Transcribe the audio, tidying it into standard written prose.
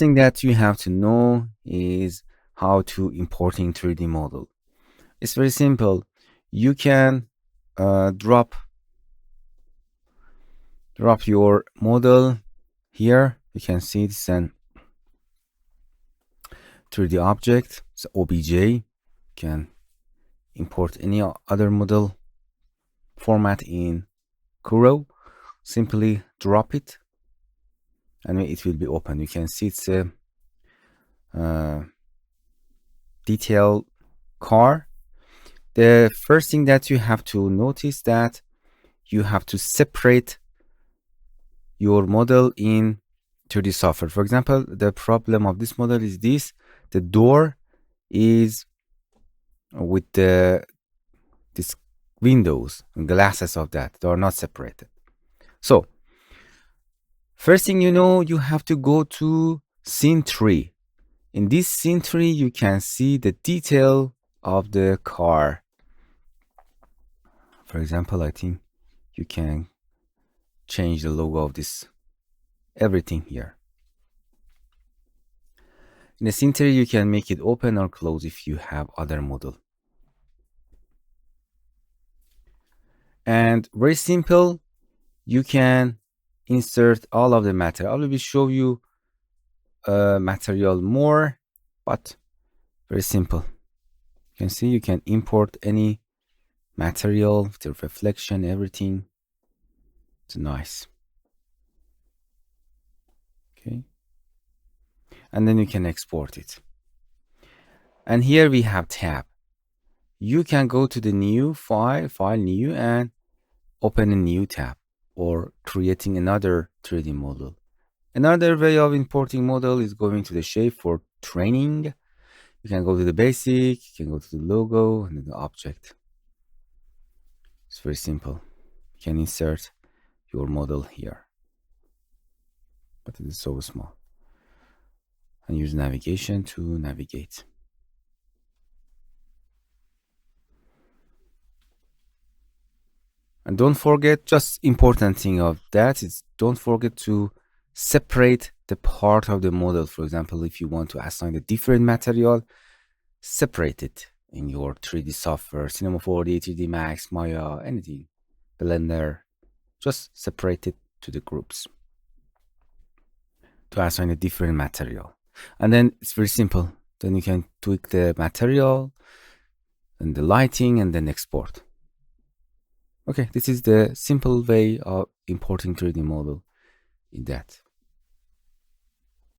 thing that you have to know is how to importing 3D model. It's very simple. You can drop your model here. You can see this an 3D object. It's OBJ. You can import any other model format in koru. Simply drop it and it will be open. You can see it's a detailed car. The first thing that you have to notice that you have to separate your model in 3D software. For example, the problem of this model is this: the door is with these windows and glasses of that. They are not separated. So first thing you have to go to scene 3. In this scene 3, you can see the detail of the car. For example, I think you can change the logo of this, everything here. In the scene 3, you can make it open or close if you have other model. And very simple, you can insert all of the material. I will show you material more, but very simple. You can see you can import any material, the reflection, everything. It's nice. Okay. And then you can export it. And here we have tab. You can go to the new file new, and open a new tab or creating another 3D model. Another way of importing model is going to the shape for training. You can go to the basic, you can go to the logo and then the object. It's very simple. You can insert your model here, but it is so small. And use navigation to navigate. And don't forget, just important thing of that is don't forget to separate the part of the model. For example, if you want to assign a different material, separate it in your 3D software, Cinema 4D, 3D Max, Maya, anything, Blender. Just separate it to the groups to assign a different material. And then it's very simple. Then you can tweak the material and the lighting and then export. Okay, this is the simple way of importing 3D model in that.